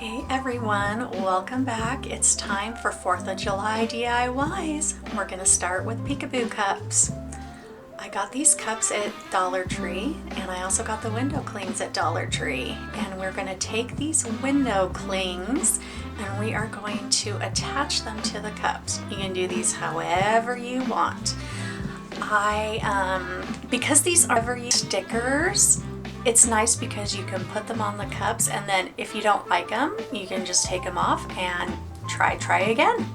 Hey everyone, welcome back. It's time for 4th of July DIYs. We're going to start with peekaboo cups. I got these cups at Dollar Tree, and I also got the window clings at Dollar Tree. And we're going to take these window clings and we are going to attach them to the cups. You can do these however you want. Because these are stickers, it's nice because you can put them on the cups, and then if you don't like them, you can just take them off and try again.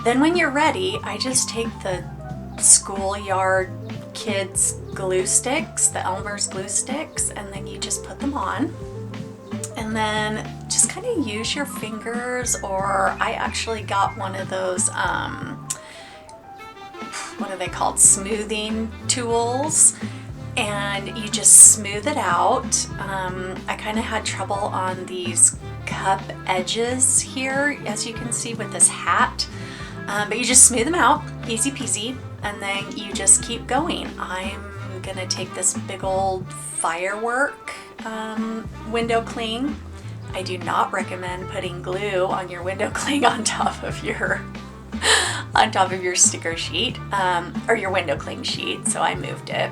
Then when you're ready, I just take the schoolyard kids glue sticks, the Elmer's glue sticks, and then you just put them on. And then just kind of use your fingers, or I actually got one of those, what are they called? Smoothing tools. And you just smooth it out. I kind of had trouble on these cup edges here, as you can see with this hat. But you just smooth them out, easy peasy, and then you just keep going. I'm gonna take this big old firework window cling. I do not recommend putting glue on your window cling on top of your sticker sheet, or your window cling sheet, so I moved it.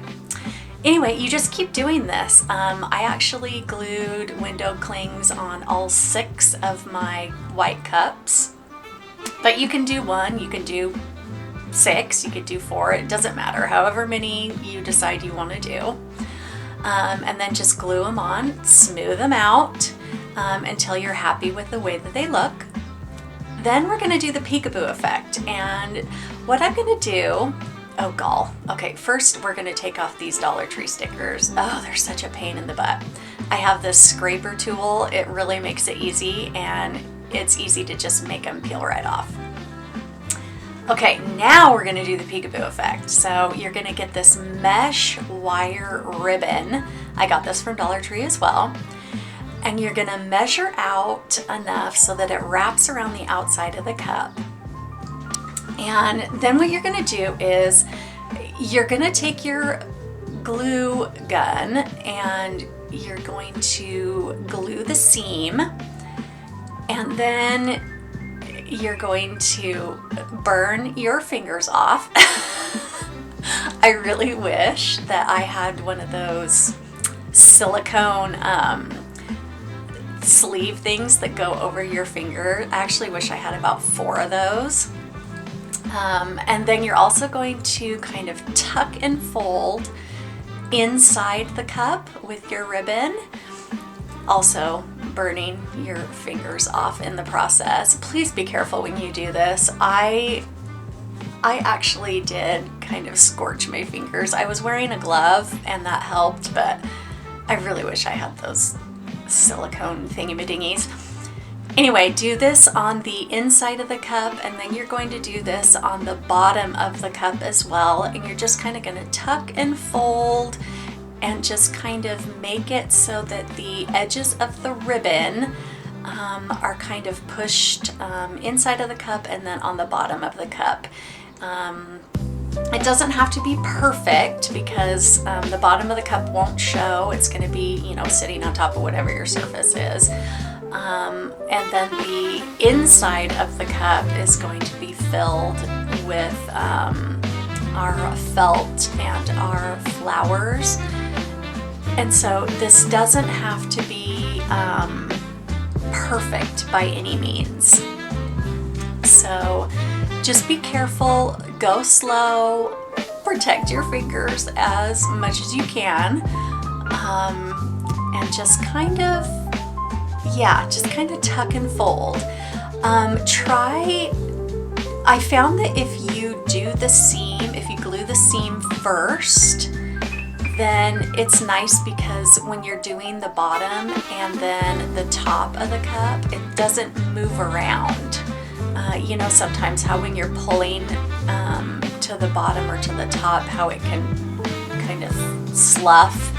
Anyway, you just keep doing this. I actually glued window clings on all 6 of my white cups, but you can do 1, you can do 6, you could do 4, it doesn't matter, however many you decide you want to do. And then just glue them on, smooth them out until you're happy with the way that they look. Then we're gonna do the peekaboo effect, and what I'm gonna do, oh gall. Okay, first we're gonna take off these Dollar Tree stickers. Oh, they're such a pain in the butt. I have this scraper tool. It really makes it easy, and it's easy to just make them peel right off. Okay, now we're gonna do the peekaboo effect. So you're gonna get this mesh wire ribbon. I got this from Dollar Tree as well. And you're gonna measure out enough so that it wraps around the outside of the cup. And then what you're going to do is you're going to take your glue gun and you're going to glue the seam, and then you're going to burn your fingers off. I really wish that I had one of those silicone sleeve things that go over your finger. I actually wish I had about 4 of those. And then you're also going to kind of tuck and fold inside the cup with your ribbon, also burning your fingers off in the process. Please be careful when you do this. I actually did kind of scorch my fingers. I was wearing a glove and that helped, but I really wish I had those silicone thingy-ma-dingies. Anyway, do this on the inside of the cup, and then you're going to do this on the bottom of the cup as well, and you're just kind of going to tuck and fold and just kind of make it so that the edges of the ribbon are kind of pushed inside of the cup and then on the bottom of the cup. It doesn't have to be perfect because the bottom of the cup won't show. It's going to be, sitting on top of whatever your surface is. And then the inside of the cup is going to be filled with our felt and our flowers. And so this doesn't have to be perfect by any means. So just be careful, go slow, protect your fingers as much as you can, and just kind of tuck and fold. I found that if you do the seam, if you glue the seam first, then it's nice because when you're doing the bottom and then the top of the cup, it doesn't move around. Sometimes how when you're pulling to the bottom or to the top, how it can kind of slough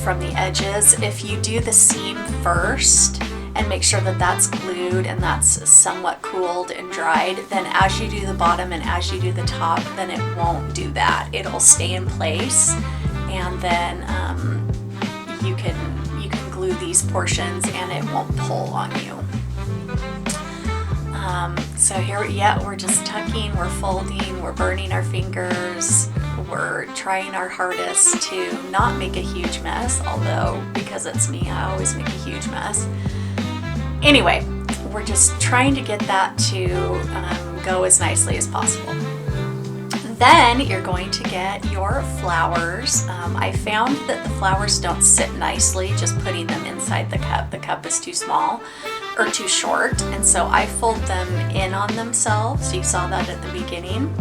from the edges. If you do the seam first and make sure that that's glued and that's somewhat cooled and dried, then as you do the bottom and as you do the top, then it won't do that. It'll stay in place, and then you can glue these portions and it won't pull on you. So here, yeah, we're just tucking, we're folding, we're burning our fingers, we're trying our hardest to not make a huge mess, although because it's me, I always make a huge mess. Anyway, we're just trying to get that to go as nicely as possible. Then you're going to get your flowers. I found that the flowers don't sit nicely just putting them inside the cup. The cup is too small or too short, and so I fold them in on themselves. You saw that at the beginning.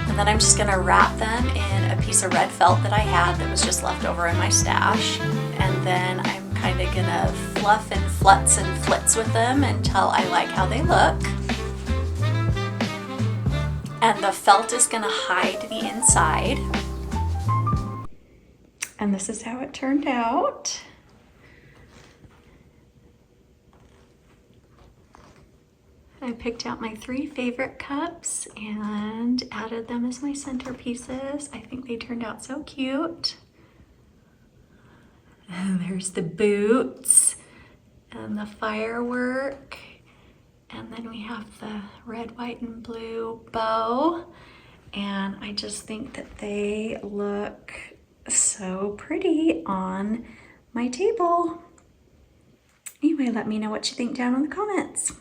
And then I'm just gonna wrap them in a piece of red felt that I had that was just left over in my stash. And then I'm kind of gonna fluff and flutz and flitz with them until I like how they look. And the felt is gonna hide the inside. And this is how it turned out. I picked out my 3 favorite cups and added them as my centerpieces. I think they turned out so cute. And there's the boots and the firework. And then we have the red, white, and blue bow. And I just think that they look so pretty on my table. Anyway, let me know what you think down in the comments.